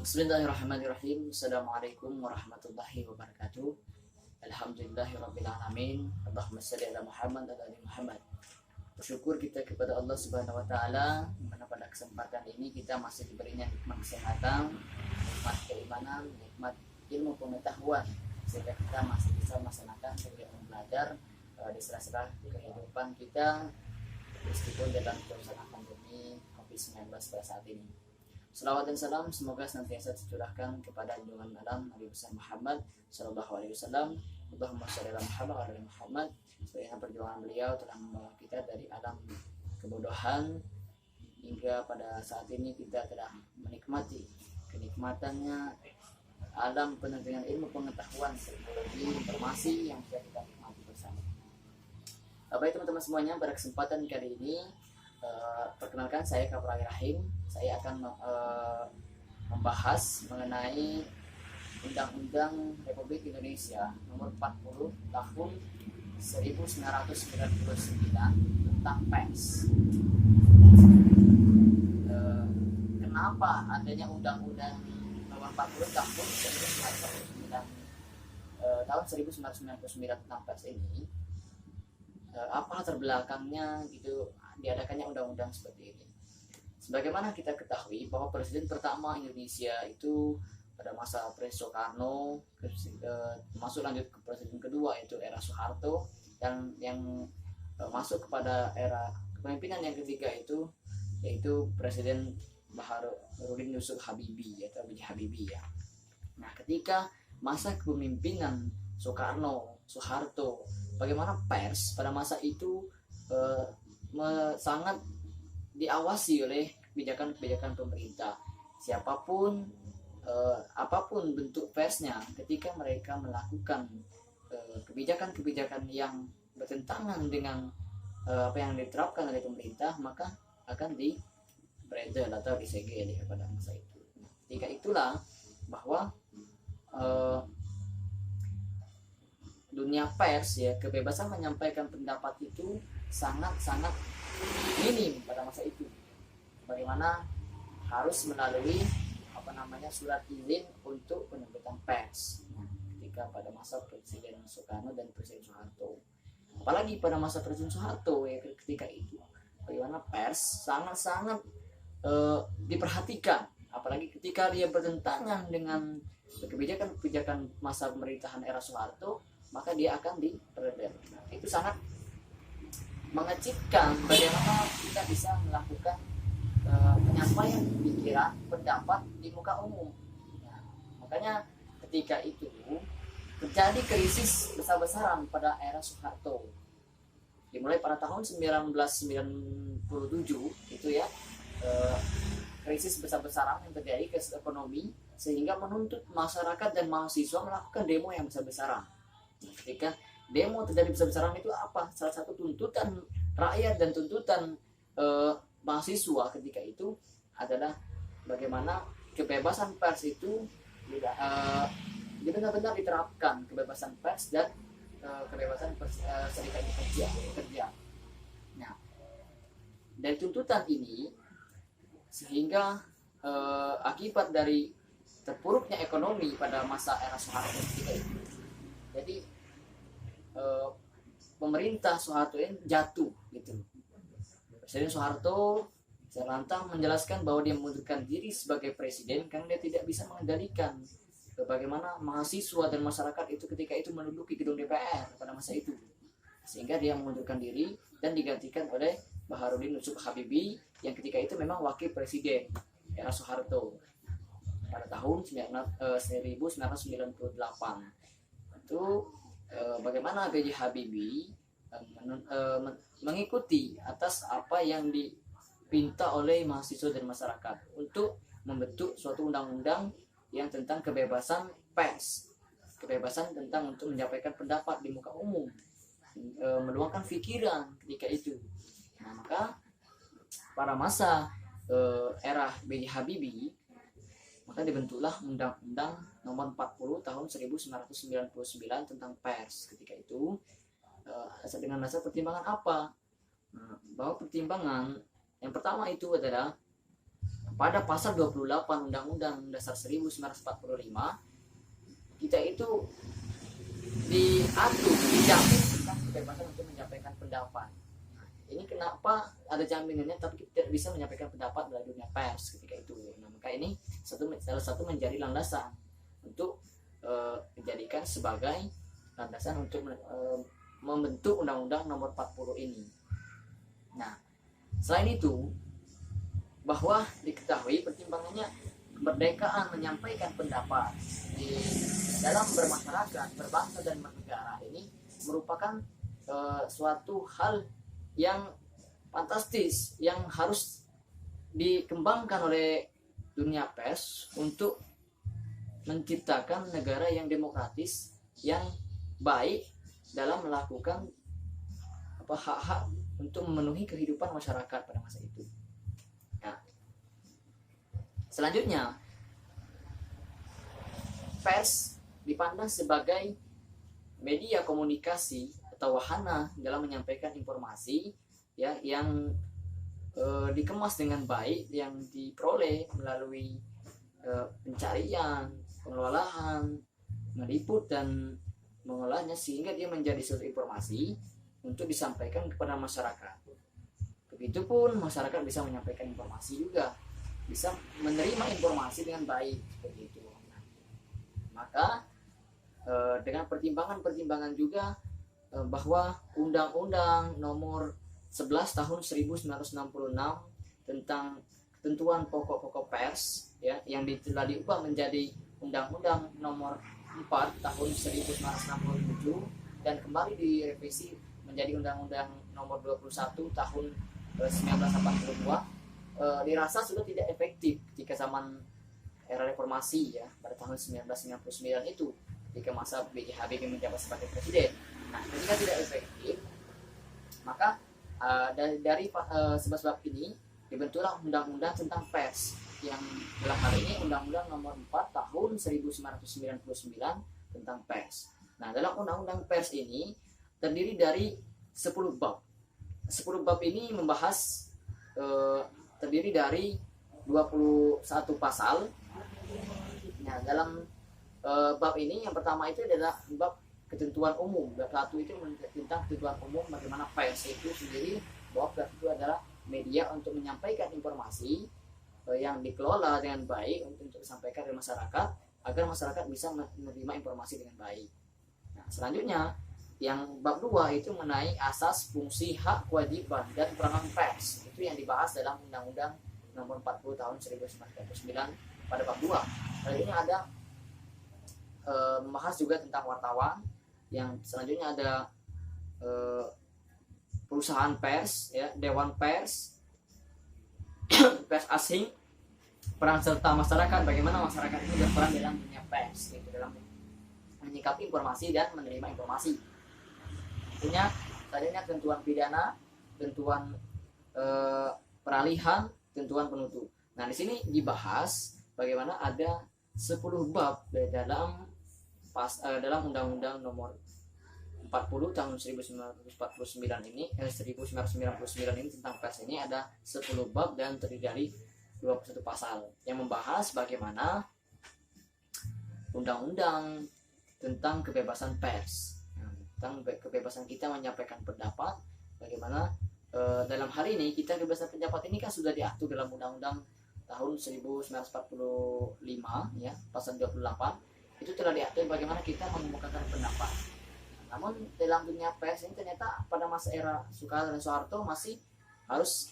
Bismillahirrahmanirrahim. Assalamualaikum warahmatullahi wabarakatuh. Alhamdulillahirrabbilalamin. Allahumma salli ala Muhammad wa ali Muhammad. Bersyukur kita kepada Allah Subhanahu wa taala karena pada kesempatan ini kita masih diberinya nikmat kesehatan, nikmat keimanan, nikmat ilmu pengetahuan sehingga kita masih bisa melaksanakan kegiatan belajar di sela-sela kehidupan kita meskipun dalam suasana pandemi COVID-19 pada saat ini. Salawat dan salam semoga senantiasa tercurahkan kepada junjungan alam Nabi besar Muhammad Sallallahu Alaihi Wasallam. Allahumma sholli ala Muhammad wa ala Muhammad. Sebagai perjuangan beliau telah membawa kita dari alam kebodohan hingga pada saat ini kita telah menikmati kenikmatannya alam penuh dengan ilmu pengetahuan, teknologi, informasi yang bisa kita nikmati bersama. Baik teman-teman semuanya, pada kesempatan kali ini perkenalkan saya Kapral Rahim. Saya akan membahas mengenai Undang-Undang Republik Indonesia Nomor 40 Tahun 1999 tentang pers. Kenapa adanya Undang-Undang Nomor 40 Tahun 1999 tentang pers ini? Apa latar belakangnya gitu diadakannya undang-undang seperti ini? Sebagaimana kita ketahui bahwa presiden pertama Indonesia itu pada masa Presiden Soekarno, masuk lanjut ke presiden kedua yaitu era Soeharto, dan yang masuk kepada era kepemimpinan yang ketiga itu yaitu Presiden Baharudin Yusuf Habibie atau B.J. Habibie ya. Nah, ketika masa kepemimpinan Soeharto, bagaimana pers pada masa itu sangat diawasi oleh kebijakan-kebijakan pemerintah. Siapapun, apapun bentuk persnya, ketika mereka melakukan kebijakan-kebijakan yang bertentangan dengan apa yang diterapkan oleh pemerintah, maka akan di-bredel atau disegel pada masa itu. Ketika itulah bahwa dunia pers ya, kebebasan menyampaikan pendapat itu sangat-sangat minim pada masa itu. Bagaimana harus melalui surat izin untuk penerbitan pers. Nah, ketika pada masa Presiden Soekarno dan Presiden Soeharto, apalagi pada masa Presiden Soeharto ya, ketika itu bagaimana pers sangat-sangat diperhatikan, apalagi ketika dia bertentangan dengan kebijakan-kebijakan masa pemerintahan era Soeharto, maka dia akan dibredel. Nah, itu sangat mengejutkan bagaimana kita bisa melakukan penyampaian pikiran, pendapat di muka umum. Nah, makanya ketika itu terjadi krisis besar-besaran pada era Soeharto. Dimulai pada tahun 1997 itu ya, krisis besar-besaran yang terjadi, krisis ekonomi, sehingga menuntut masyarakat dan mahasiswa melakukan demo yang besar-besaran. Ketika demo terjadi besar-besaran itu apa? Salah satu tuntutan rakyat dan tuntutan mahasiswa ketika itu adalah bagaimana kebebasan pers itu benar-benar diterapkan, kebebasan pers dan kebebasan serikat pekerja. Nah, dari tuntutan ini sehingga akibat dari terpuruknya ekonomi pada masa era Soeharto ketika itu, jadi pemerintah Soeharto ini jatuh gitu. Presiden Soeharto serantang menjelaskan bahwa dia mengundurkan diri sebagai presiden karena dia tidak bisa mengendalikan bagaimana mahasiswa dan masyarakat itu ketika itu menduduki gedung DPR pada masa itu, sehingga dia mengundurkan diri dan digantikan oleh Baharudin Yusuf Habibie yang ketika itu memang wakil presiden era Soeharto pada tahun 1998. Itu bagaimana B.J. Habibie mengikuti atas apa yang dipinta oleh mahasiswa dan masyarakat untuk membentuk suatu undang-undang yang tentang kebebasan pers, kebebasan tentang untuk menyampaikan pendapat di muka umum, meluangkan pikiran ketika itu. Nah, maka pada masa era B.J. Habibie, maka dibentuklah Undang-Undang Nomor 40 Tahun 1999 tentang pers ketika itu. Dengan dasar pertimbangan apa? Bahwa pertimbangan yang pertama itu adalah pada pasal 28 Undang-Undang Dasar 1945 kita itu dijamin tentang kebebasan untuk menyampaikan pendapat. Ini kenapa ada jaminannya tapi kita tidak bisa menyampaikan pendapat melalui dunia pers ketika itu. Nah, maka ini salah satu menjadi landasan untuk dijadikan sebagai landasan untuk membentuk Undang-Undang Nomor 40 ini. Nah, selain itu bahwa diketahui pertimbangannya kemerdekaan menyampaikan pendapat di dalam bermasyarakat, berbangsa dan bernegara ini merupakan suatu hal yang fantastis yang harus dikembangkan oleh dunia pers untuk menciptakan negara yang demokratis, yang baik dalam melakukan hak-hak untuk memenuhi kehidupan masyarakat pada masa itu. Nah, selanjutnya pers dipandang sebagai media komunikasi atau wahana dalam menyampaikan informasi ya yang dikemas dengan baik, yang diperoleh melalui pencarian, pengelolaan, meliput dan mengolahnya sehingga dia menjadi suatu informasi untuk disampaikan kepada masyarakat. Begitupun masyarakat bisa menyampaikan informasi juga, bisa menerima informasi dengan baik seperti itu. Maka dengan pertimbangan juga bahwa Undang-Undang Nomor 11 Tahun 1966 tentang ketentuan pokok-pokok pers ya yang telah diubah menjadi Undang-Undang Nomor 4 Tahun 1967 dan kembali direvisi menjadi Undang-Undang Nomor 21 Tahun 1982 dirasa sudah tidak efektif ketika zaman era reformasi ya pada tahun 1999 itu ketika masa B.J. Habibie menjabat sebagai presiden. Nah, ketika tidak efektif maka dari sebab ini dibentuklah undang-undang tentang pers yang dalam hal ini Undang-Undang Nomor 4 Tahun 1999 tentang pers. Nah, dalam Undang-Undang Pers ini terdiri dari 10 bab. 10 bab ini membahas terdiri dari 21 pasal. Nah, dalam bab ini yang pertama itu adalah bab ketentuan umum. Bab 1 itu tentang ketentuan umum bagaimana pers itu sendiri, bahwa pers itu adalah media untuk menyampaikan informasi yang dikelola dengan baik untuk disampaikan ke masyarakat agar masyarakat bisa menerima informasi dengan baik. Nah, selanjutnya yang bab 2 itu mengenai asas, fungsi, hak, kewajiban dan peranan pers. Itu yang dibahas dalam Undang-Undang Nomor 40 Tahun 1999 pada bab 2. Kali ini ada membahas juga tentang wartawan. Yang selanjutnya ada perusahaan pers ya, dewan pers, pers asing, peran serta masyarakat, bagaimana masyarakat itu berperan dalam dunia pers gitu, dalam menyikapi informasi dan menerima informasi. Tentunya tadinya ketentuan pidana, ketentuan peralihan, ketentuan penutup. Nah, di sini dibahas bagaimana ada 10 bab dalam Undang-Undang Nomor 40 tahun 1949 ini 1999 ini tentang pers ini ada 10 bab dan terdiri dari 21 pasal yang membahas bagaimana undang-undang tentang kebebasan pers, tentang kebebasan kita menyampaikan pendapat, bagaimana dalam hal ini kita kebebasan pendapat ini kan sudah diatur dalam Undang-Undang tahun 1945 ya, pasal 28 itu telah diatur bagaimana kita mengemukakan pendapat. Namun dalam dunia pers ini ternyata pada masa era Soekarno dan Soeharto masih harus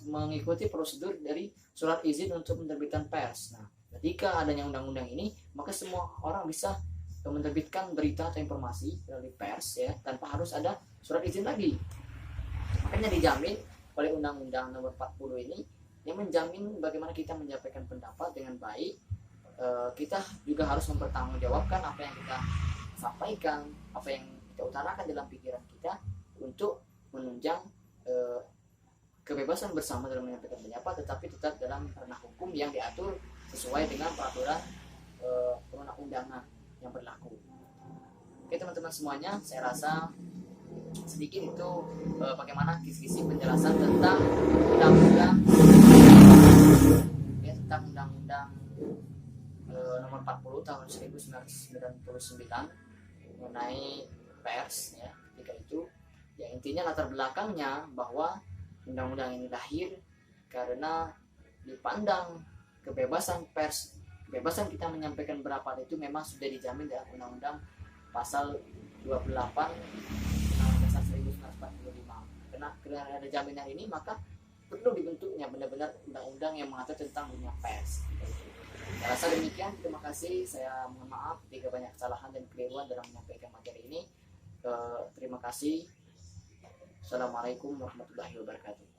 mengikuti prosedur dari surat izin untuk menerbitkan pers. Nah, ketika adanya undang-undang ini, maka semua orang bisa menerbitkan berita atau informasi melalui pers ya, tanpa harus ada surat izin lagi. Makanya dijamin oleh Undang-Undang Nomor 40 ini yang menjamin bagaimana kita menyampaikan pendapat dengan baik. Kita juga harus mempertanggungjawabkan apa yang kita sampaikan, apa yang kita utarakan dalam pikiran kita untuk menunjang kebebasan bersama dalam menyampaikan pendapat, tetapi tetap dalam ranah hukum yang diatur sesuai dengan peraturan perundang-undangan yang berlaku. Oke teman-teman semuanya, saya rasa sedikit itu bagaimana kisi-kisi penjelasan tentang undang-undang tentang Undang-Undang nomor 40 tahun 1999 mengenai pers ya. Ketika itu ya intinya latar belakangnya bahwa undang-undang ini lahir karena dipandang kebebasan pers, kebebasan kita menyampaikan pendapat itu memang sudah dijamin dalam undang-undang pasal 28 Undang-Undang 1945. Karena ada jaminan ini maka perlu dibentuknya benar-benar undang-undang yang mengatur tentang dunia pers. Saya rasa demikian, terima kasih. Saya mohon maaf jika banyak kesalahan dan keliruan dalam menyampaikan materi ini. Terima kasih. Assalamualaikum warahmatullahi wabarakatuh.